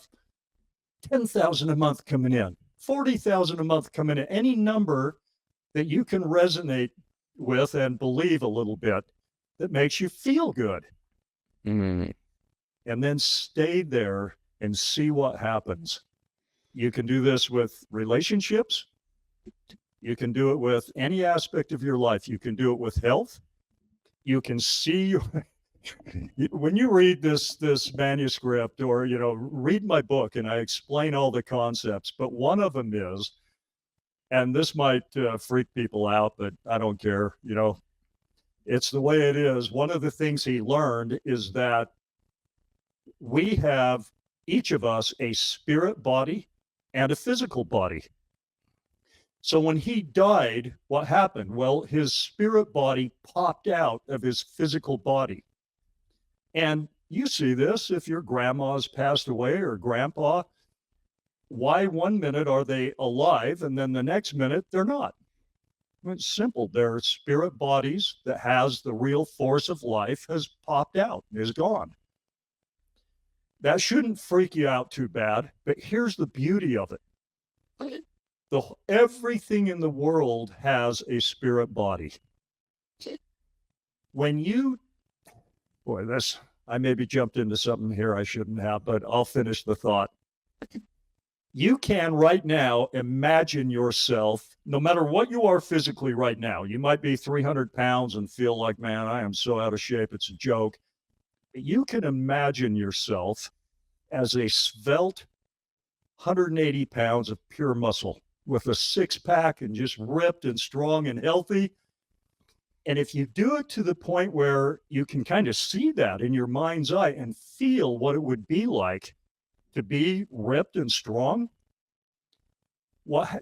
B: 10,000 a month coming in, 40,000 a month coming in, any number that you can resonate with and believe a little bit that makes you feel good.
A: Mm.
B: And then stay there and see what happens. You can do this with relationships. You can do it with any aspect of your life. You can do it with health. You can see when you read this manuscript, or read my book, and I explain all the concepts, but one of them is, and this might freak people out, but I don't care. It's the way it is. One of the things he learned is that we have, each of us, a spirit body and a physical body. So when he died, what happened? Well, his spirit body popped out of his physical body. And you see this if your grandma's passed away or grandpa. Why one minute are they alive and then the next minute they're not? It's simple. Their spirit bodies that has the real force of life has popped out, is gone. That shouldn't freak you out too bad, but here's the beauty of it. Everything in the world has a spirit body. When you, boy, I maybe jumped into something here I shouldn't have, but I'll finish the thought. You can right now imagine yourself, no matter what you are physically right now. You might be 300 pounds and feel like, man, I am so out of shape, it's a joke. You can imagine yourself as a svelte 180 pounds of pure muscle with a six-pack and just ripped and strong and healthy. And if you do it to the point where you can kind of see that in your mind's eye and feel what it would be like to be ripped and strong,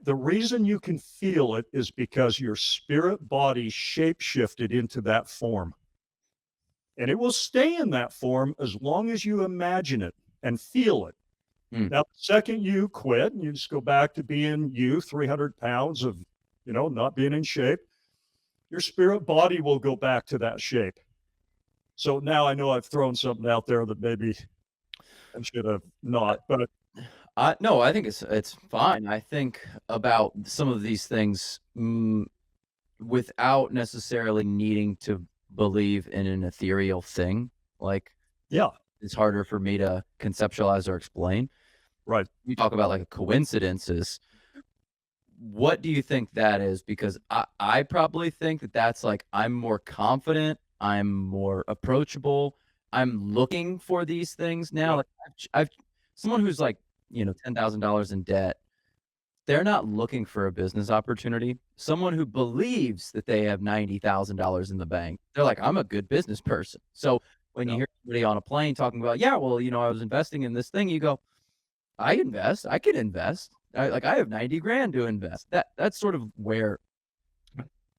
B: the reason you can feel it is because your spirit body shape-shifted into that form. And it will stay in that form as long as you imagine it and feel it.
A: Mm.
B: Now, the second you quit and you just go back to being you, 300 pounds of, not being in shape, your spirit body will go back to that shape. So now I know I've thrown something out there that maybe I should have not, but
A: No, I think it's fine. I think about some of these things, without necessarily needing to believe in an ethereal thing, like,
B: yeah,
A: it's harder for me to conceptualize or explain.
B: right.
A: You talk about, like, coincidences. What do you think that is? Because I probably think that that's, like, I'm more confident, I'm more approachable, I'm looking for these things now,
B: Yep.
A: like, I've someone who's, like, $10,000 in debt, they're not looking for a business opportunity. Someone who believes that they have $90,000 in the bank, they're like, "I'm a good business person." So, when you
B: Yeah.
A: hear somebody on a plane talking about, "Yeah, well, I was investing in this thing," you go, "I invest, I can invest. I have 90 grand to invest." That's sort of where,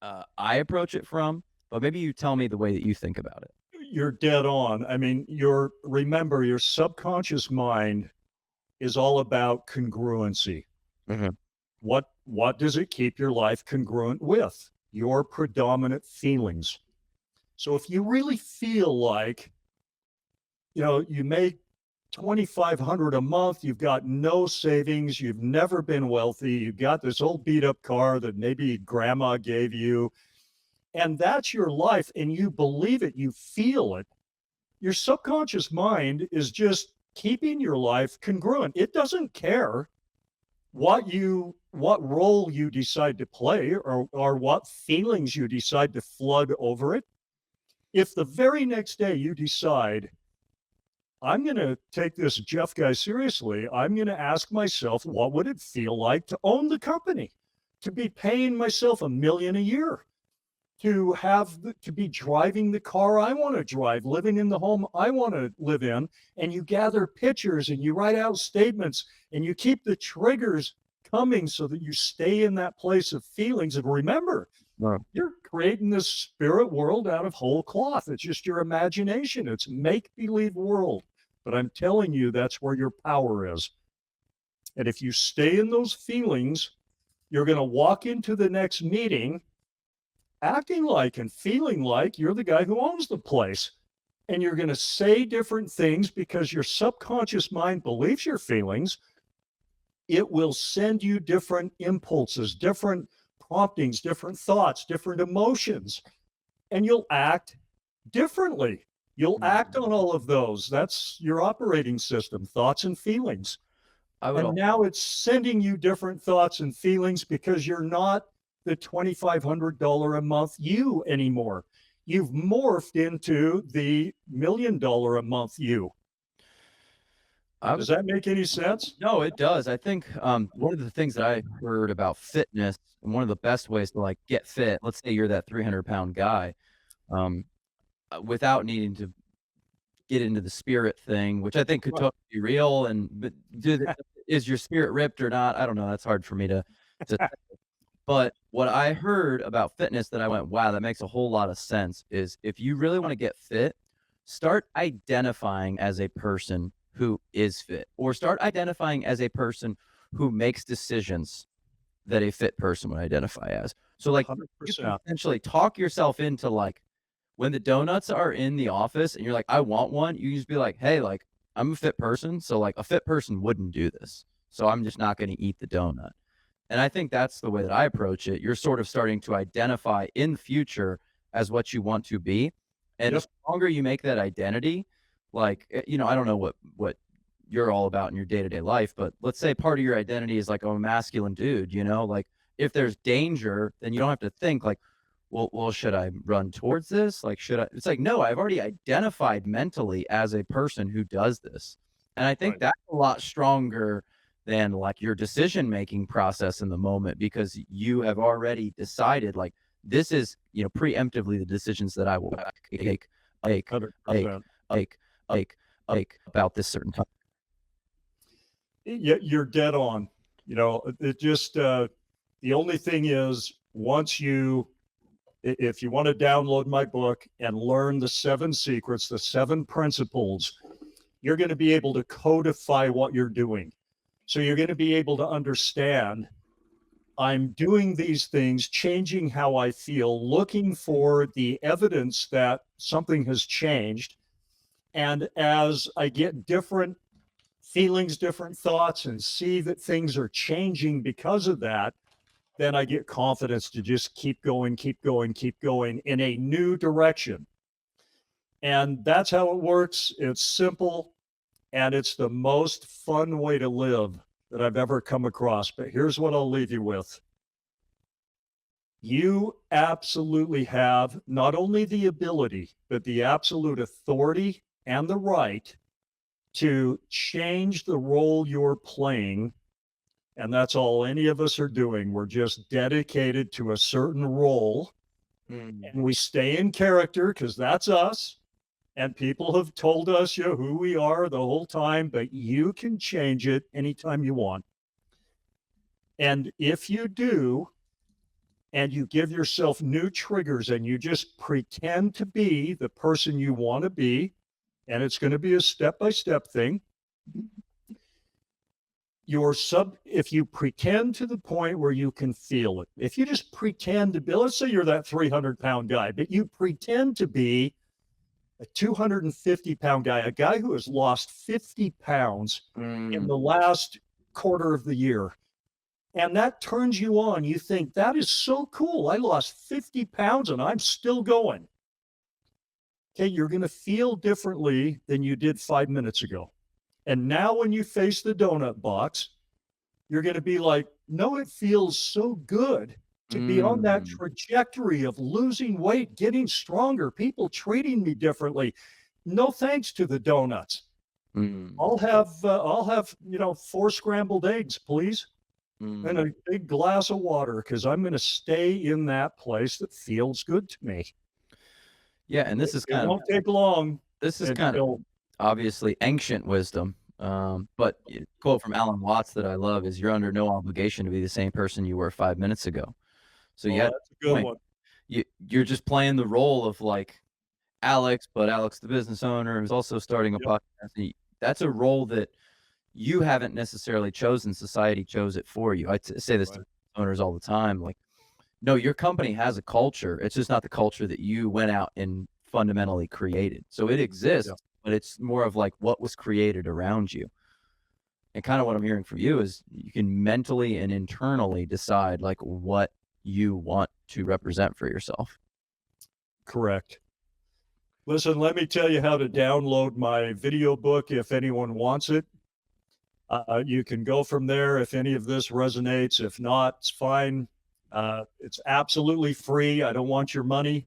A: I approach it from, but maybe you tell me the way that you think about it.
B: You're dead on. I mean, remember, your subconscious mind is all about congruency.
A: Mhm.
B: What does it keep your life congruent with? Your predominant feelings. So if you really feel like, you make 2,500 a month, you've got no savings, you've never been wealthy, you've got this old beat up car that maybe grandma gave you, and that's your life and you believe it, you feel it. Your subconscious mind is just keeping your life congruent. It doesn't care what role you decide to play or what feelings you decide to flood over it. If the very next day you decide, I'm going to take this Jeff guy seriously, I'm going to ask myself, what would it feel like to own the company, to be paying myself $1 million a year, to be driving the car I want to drive, living in the home I want to live in, and you gather pictures and you write out statements and you keep the triggers coming so that you stay in that place of feelings. And remember,
A: Right.
B: you're creating this spirit world out of whole cloth. It's just your imagination. It's make believe world. But I'm telling you, that's where your power is. And if you stay in those feelings, you're going to walk into the next meeting acting like and feeling like you're the guy who owns the place. And you're going to say different things because your subconscious mind believes your feelings. It will send you different impulses, different promptings, different thoughts, different emotions, and you'll act differently. You'll act
A: Mhm.
B: on all of those. That's your operating system, thoughts and feelings.
A: I would
B: And
A: al
B: now it's sending you different thoughts and feelings because you're not the $2,500 a month you anymore. You've morphed into the $1 million a month you.
A: I
B: Does
A: would
B: that make any sense?
A: No, it does. I think, one of the things that I heard about fitness and one of the best ways to, like, get fit, let's say you're that 300-pound guy, um, without needing to get into the spirit thing, which I think could
B: Right.
A: totally be real, and but do the is your spirit ripped or not? I don't know, that's hard for me to but what I heard about fitness that I went, "Wow, that makes a whole lot of sense," is if you really wanna get fit, start identifying as a person who is fit, or start identifying as a person who makes decisions that a fit person would identify as. So, like, you can
B: 100%.
A: essentially talk yourself into, like, when the donuts are in the office and you're like, "I want one," you just be like, "Hey, like, I'm a fit person, so, like, a fit person wouldn't do this, so I'm just not gonna eat the donut." And I think that's the way that I approach it. You're sort of starting to identify in the future as what you want to be, and the
B: Yep.
A: stronger you make that identity, like, I don't know what you're all about in your day-to-day life, but let's say part of your identity is like, I'm a masculine dude, like, if there's danger, then you don't have to think like, "Well, should I run towards this? Like, should I?" It's like, "No, I've already identified mentally as a person who does this." And I think
B: Right.
A: that's a lot stronger than, like, your decision-making process in the moment because you have already decided, like, this is, preemptively the decisions that I will make make make
B: 100%.
A: make make about this certain time.
B: Yeah, you're dead on. It just, the only thing is, if you want to download my book and learn the 7 secrets, the 7 principles, you're going to be able to codify what you're doing. So you're going to be able to understand, I'm doing these things, changing how I feel, looking for the evidence that something has changed. And as I get different feelings, different thoughts, and see that things are changing because of that, then I get confidence to just keep going, keep going, keep going in a new direction. And that's how it works. It's simple and it's the most fun way to live that I've ever come across. But here's what I'll leave you with. You absolutely have not only the ability, but the absolute authority and the right to change the role you're playing. And that's all any of us are doing. We're just dedicated to a certain role
A: Mm.
B: and we stay in character because that's us. And people have told us, you know, who we are the whole time, but you can change it anytime you want. And if you do, and you give yourself new triggers and you just pretend to be the person you want to be, and it's going to be a step by step thing. If you pretend to the point where you can feel it, if you just pretend to be, let's say you're that 300-pound guy, but you pretend to be a 250-pound guy, a guy who has lost 50 pounds in
A: Mm.
B: the last quarter of the year. And that turns you on. You think, that is so cool. I lost 50 pounds and I'm still going. Okay, you're going to feel differently than you did 5 minutes ago. And now when you face the donut box, you're going to be like, no, it feels so good to be on that
A: Mm.
B: trajectory of losing weight, getting stronger, people treating me differently. No thanks to the donuts.
A: Mm.
B: I'll have, 4 scrambled eggs, please, and
A: Mm.
B: a big glass of water because I'm going to stay in that place that feels good to me.
A: Yeah, and
B: It won't take long
A: this is kind of
B: until
A: obviously ancient wisdom. But quote from Alan Watts that I love is, "You're under no obligation to be the same person you were 5 minutes ago." So you
B: oh,
A: had
B: that's a
A: a
B: good
A: point.
B: one.
A: You're just playing the role of like Alex, but Alex, the business owner, who's also starting a
B: Yep,
A: podcast. That's a role that you haven't necessarily chosen. Society chose it for you. Say this to
B: right.
A: owners all the time. Like, no, your company has a culture. It's just not the culture that you went out and fundamentally created. So it
B: Yeah,
A: exists, but it's more of like what was created around you. And kind of what I'm hearing from you is you can mentally and internally decide like what you want to represent for yourself.
B: correct. Listen, let me tell you how to download my video book if anyone wants it. You can go from there if any of this resonates. If not, it's fine. It's absolutely free. I don't want your money.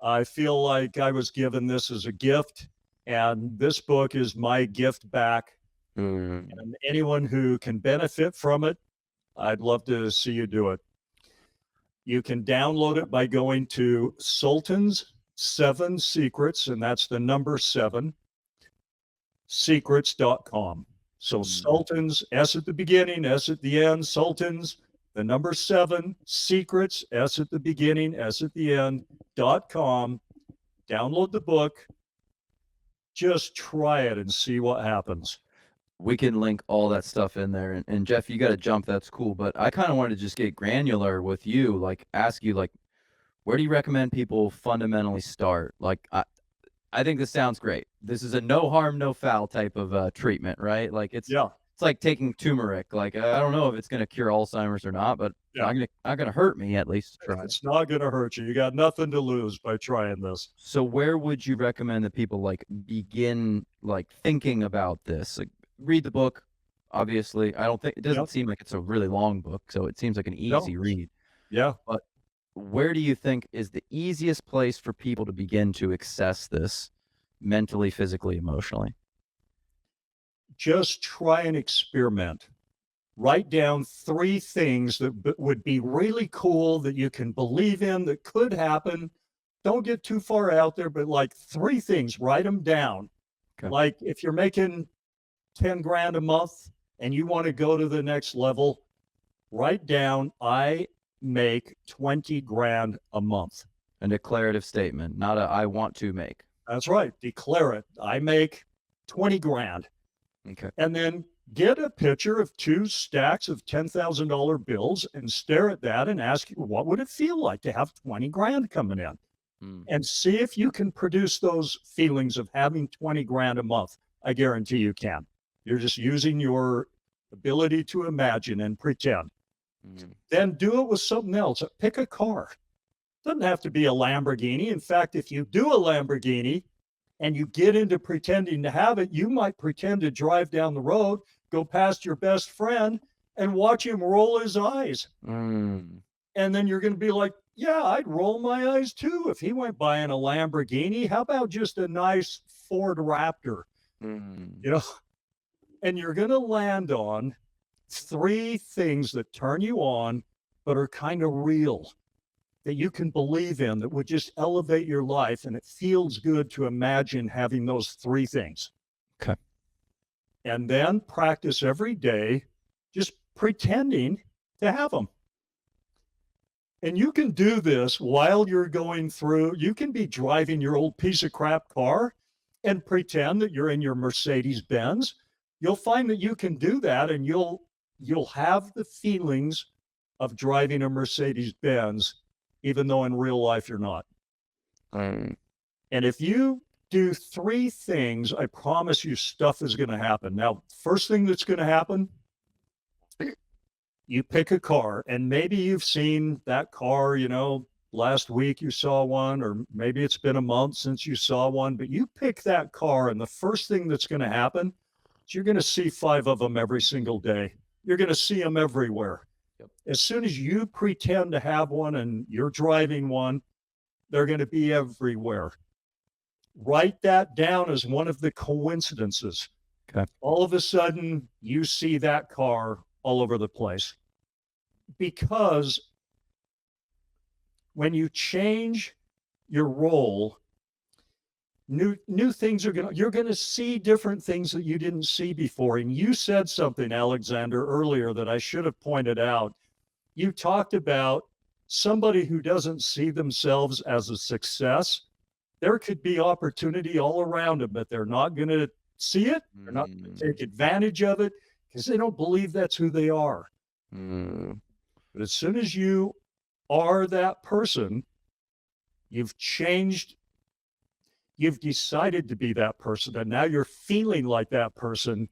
B: I feel like I was given this as a gift, and this book is my gift back.
A: Mm.
B: And anyone who can benefit from it, I'd love to see you do it. You can download it by going to Sultan's Seven Secrets, and that's the number seven, secrets.com. So
A: Mm.
B: Sultans, S at the beginning, S at the end, Sultans, the number seven, secrets, S at the beginning, S at the end.com. Download the book. Just try it and see what happens.
A: We can link all that stuff in there. And Jeff, you got to jump. That's cool. But I kind of wanted to just get granular with you, like ask you, like, where do you recommend people fundamentally start? Like, I think this sounds great. This is a no harm, no foul type of treatment, right? Like
B: Yeah,
A: it's like taking turmeric. Like I don't know if it's gonna cure Alzheimer's or not, but it's
B: yeah.
A: not gonna hurt me at least to try it.
B: It's not going to hurt you. You got nothing to lose by trying this.
A: So where would you recommend that people like begin like thinking about this? Like read the book, obviously. I don't think it
B: Yep.
A: doesn't seem like it's a really long book, so it seems like an
B: No.
A: easy read.
B: Yeah.
A: But where do you think is the easiest place for people to begin to access this mentally, physically, emotionally?
B: Just try and experiment. Write down 3 things that would be really cool that you can believe in that could happen. Don't get too far out there, but like 3 things, write them down.
A: Okay.
B: Like if you're making 10 grand a month and you want to go to the next level, write down, I make 20 grand a month.
A: A declarative statement, not a "I want to make."
B: That's right. Declare it. I make 20 grand.
A: Okay.
B: And then get a picture of 2 stacks of $10,000 bills and stare at that and ask you, what would it feel like to have 20 grand coming in?
A: Mm.
B: And see if you can produce those feelings of having 20 grand a month. I guarantee you can. You're just using your ability to imagine and pretend.
A: Mm.
B: Then do it with something else. Pick a car. Doesn't have to be a Lamborghini. In fact, if you do a Lamborghini and you get into pretending to have it, you might pretend to drive down the road, go past your best friend, and watch him roll his eyes.
A: Mm.
B: And then you're going to be like, yeah, I'd roll my eyes too if he went by in a Lamborghini. How about just a nice Ford Raptor?
A: Mm.
B: You know, and you're going to land on three things that turn you on, but are kind of real, that you can believe in, that would just elevate your life. And it feels good to imagine having those three things.
A: Okay.
B: And then practice every day, just pretending to have them. And you can do this while you're going through, you can be driving your old piece of crap car and pretend that you're in your Mercedes Benz. You'll find that you can do that and you'll have the feelings of driving a Mercedes Benz, even though in real life you're not.
A: Mm.
B: And if you do three things, I promise you stuff is going to happen. Now, first thing that's going to happen, you pick a car, and maybe you've seen that car, last week you saw one, or maybe it's been a month since you saw one, but you pick that car, and the first thing that's going to happen is you're going to see five of them every single day. You're going to see them everywhere.
A: Yep.
B: As soon as you pretend to have one and you're driving one, they're going to be everywhere. Write that down as one of the coincidences.
A: Okay.
B: All of a sudden, you see that car all over the place. Because when you change your role, new things you're gonna see different things that you didn't see before. And you said something, Alexander, earlier that I should have pointed out. You talked about somebody who doesn't see themselves as a success. There could be opportunity all around them, but they're not going to see it. They're not going to take advantage of it because they don't believe that's who they are.
A: Mm.
B: But as soon as you are that person, you've changed, you've decided to be that person, and now you're feeling like that person.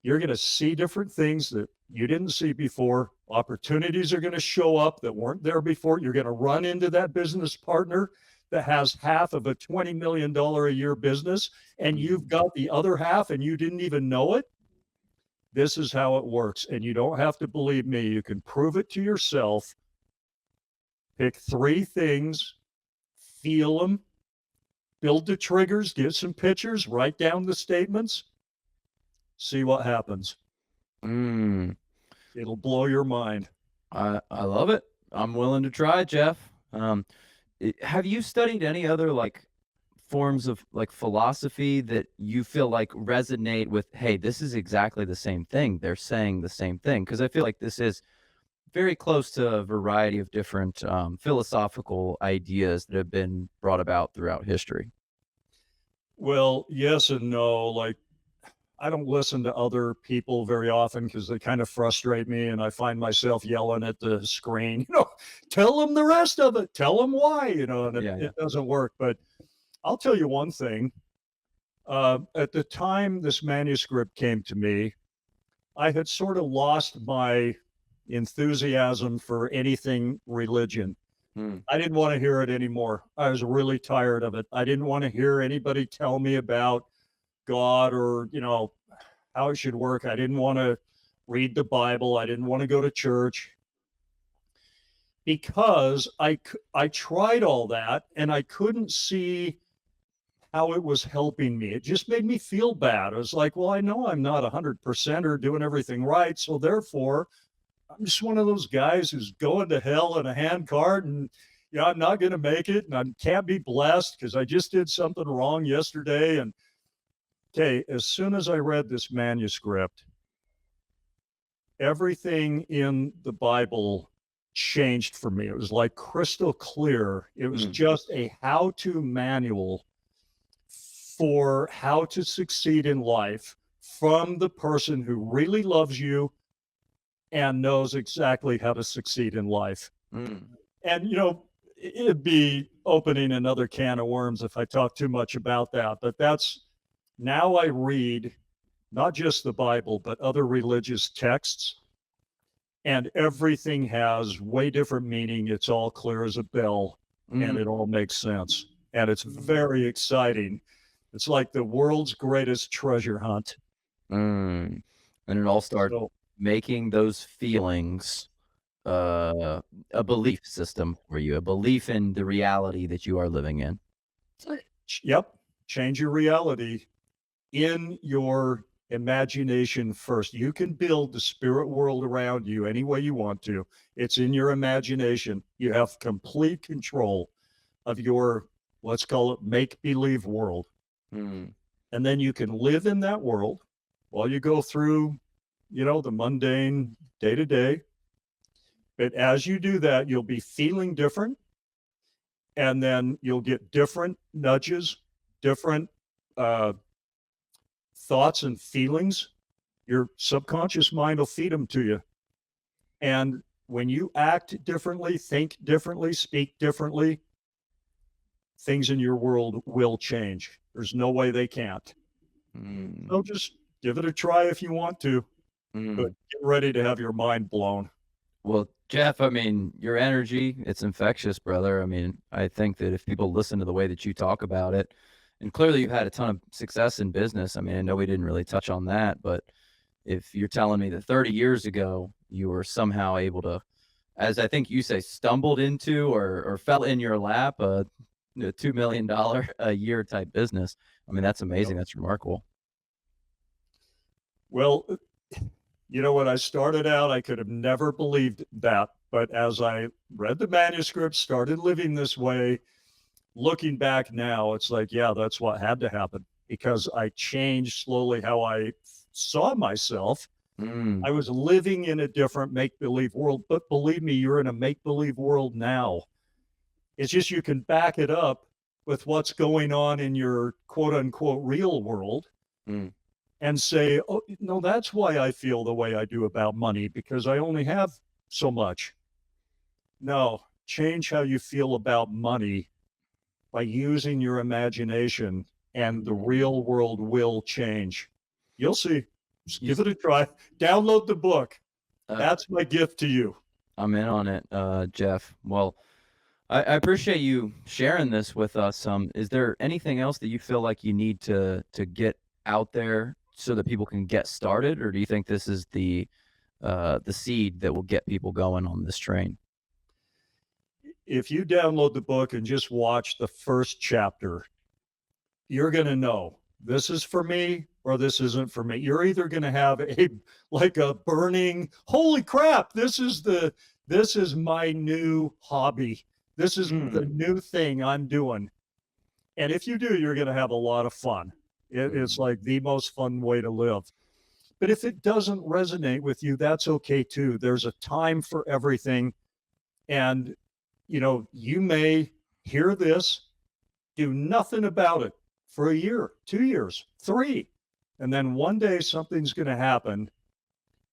B: You're going to see different things that you didn't see before. Opportunities are going to show up that weren't there before. You're going to run into that business partner that has half of a $20 million a year business, and you've got the other half and you didn't even know it. This is how it works. And you don't have to believe me. You can prove it to yourself. Pick three things, feel them, build the triggers, get some pictures, write down the statements, see what happens.
A: Mm.
B: It'll blow your mind.
A: I love it. I'm willing to try, Jeff. Have you studied any other forms of philosophy that you feel like resonate with, hey, this is exactly the same thing. They're saying the same thing. Because I feel like this is very close to a variety of different philosophical ideas that have been brought about throughout history.
B: Well, yes and no. I don't listen to other people very often because they kind of frustrate me, and I find myself yelling at the screen, tell them the rest of it, tell them why, and
A: Yeah.
B: it doesn't work. But I'll tell you one thing. At the time this manuscript came to me, I had sort of lost my enthusiasm for anything religion.
A: Hmm.
B: I didn't want to hear it anymore. I was really tired of it. I didn't want to hear anybody tell me about God or, how it should work. I didn't want to read the Bible. I didn't want to go to church because I tried all that and I couldn't see how it was helping me. It just made me feel bad. I was like, well, I know I'm not 100% or doing everything right. So therefore, I'm just one of those guys who's going to hell in a handcart and I'm not going to make it and I can't be blessed because I just did something wrong yesterday. And okay, as soon as I read this manuscript, everything in the Bible changed for me. It was like crystal clear. It was just a how-to manual for how to succeed in life from the person who really loves you and knows exactly how to succeed in life. And, it'd be opening another can of worms if I talk too much about that. But now I read not just the Bible, but other religious texts, and everything has way different meaning. It's all clear as a bell, and
A: Mm,
B: it all makes sense. And it's very exciting. It's like the world's greatest treasure hunt.
A: mm. And it all starts
B: So,
A: making those feelings, uh, a belief system for you, a belief in the reality that you are living in.
B: yep, change your reality in your imagination first. You can build the spirit world around you any way you want to. It's in your imagination. You have complete control of your, let's call it make believe world.
A: Mm,
B: And then you can live in that world while you go through, the mundane day to day. But as you do that, you'll be feeling different. And then you'll get different nudges, different uh, thoughts and feelings. Your subconscious mind will feed them to you. And when you act differently, think differently, speak differently, things in your world will change. There's no way they can't.
A: mm,
B: So just give it a try if you want to, but
A: mm.
B: get ready to have your mind blown.
A: Well, Jeff, I mean, your energy, it's infectious, brother. I mean, I think that if people listen to the way that you talk about it, and clearly you've had a ton of success in business. I mean, I know we didn't really touch on that, but if you're telling me that 30 years ago you were somehow able to, as I think you say, stumbled into or fell in your lap a $2 million a year type business, I mean, that's
B: Yep.
A: amazing. That's remarkable.
B: Well, when I started out, I could have never believed that. But as I read the manuscript, started living this way, looking back now, it's like, yeah, that's what had to happen because I changed slowly how I saw myself.
A: Mm,
B: I was living in a different make believe world, but believe me, you're in a make believe world now. It's just you can back it up with what's going on in your quote unquote real world
A: mm.
B: and say, oh, no, that's why I feel the way I do about money because I only have so much. No, change how you feel about money by using your imagination, and the real world will change. You'll see. Just
A: You,
B: give it a try. Download the book.
A: uh,
B: That's my gift to you.
A: I'm in on it, Jeff. Well, I appreciate you sharing this with us. Is there anything else that you feel like you need to get out there so that people can get started, or do you think this is the seed that will get people going on this train?
B: If you download the book and just watch the first chapter, you're going to know this is for me or this isn't for me. You're either going to have a like a burning, holy crap, this is my new hobby. This is the
A: Mm,
B: new thing I'm doing. And if you do, you're going to have a lot of fun. It's
A: mm,
B: like the most fun way to live. But if it doesn't resonate with you, that's okay too. There's a time for everything. And, you may hear this, do nothing about it for a year, 2 years, three. And then one day something's going to happen.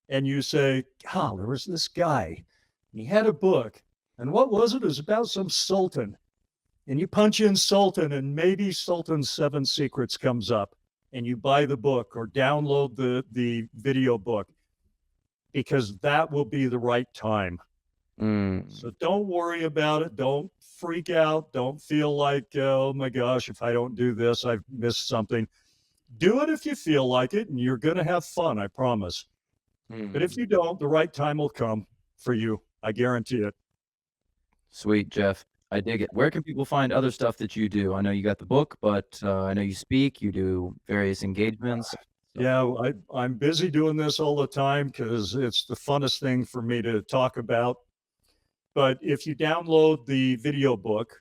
B: And you say, God, there was this guy. And he had a book. And what was it? It was about some sultan. And you punch in Sultan, and maybe Sultan's Seven Secrets comes up, and you buy the book or download the video book because that will be the right time.
A: mm.
B: So don't worry about it. Don't freak out. Don't feel like, oh my gosh, if I don't do this, I've missed something. Do it if you feel like it, and you're going to have fun, I promise. But if
A: Mm.
B: you don't, the right time will come for you. I guarantee it.
A: Sweet, Jeff. I dig it. Where can people find other stuff that you do? I know you got the book, but I know you speak, you do various engagements. So,
B: Yeah, I'm busy doing this all the time because it's the funnest thing for me to talk about. But if you download the video book,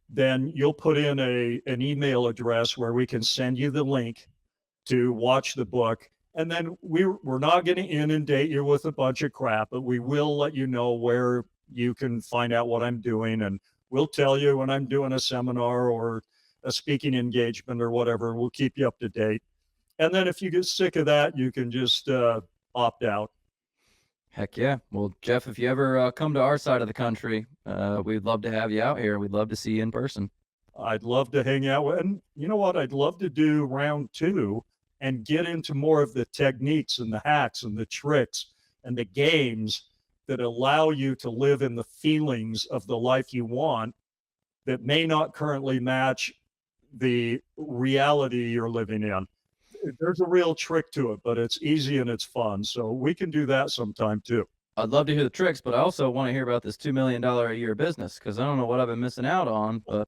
B: then you'll put in an email address where we can send you the link to watch the book. And then we're not going to inundate you with a bunch of crap, but we will let you know where you can find out what I'm doing. And we'll tell you when I'm doing a seminar or a speaking engagement or whatever. We'll keep you up to date. And then if you get sick of that, you can just opt out.
A: heck yeah. Well, Jeff, if you ever come to our side of the country, we'd love to have you out here. We'd love to see you in person.
B: I'd love to hang out with, and you know what? I'd love to do round two and get into more of the techniques and the hacks and the tricks and the games that allow you to live in the feelings of the life you want that may not currently match the reality you're living in. There's a real trick to it, but it's easy and it's fun. So we can do that sometime too.
A: I'd love to hear the tricks, but I also want to hear about this $2 million a year business because I don't know what I've been missing out on. But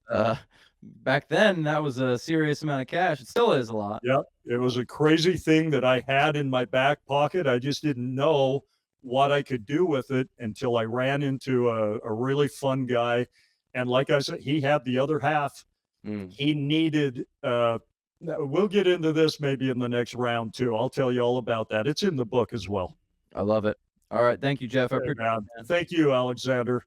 A: back then, that was a serious amount of cash. It still is a lot.
B: Yeah, it was a crazy thing that I had in my back pocket. I just didn't know what I could do with it until I ran into a really fun guy. And like I said, he had the other half.
A: Mm,
B: He needed, we'll get into this maybe in the next round too. I'll tell you all about that. It's in the book as well.
A: I love it. All right. Thank you, Jeff. I
B: Hey,
A: appreciate
B: man.
A: it, man.
B: Thank you, Alexander.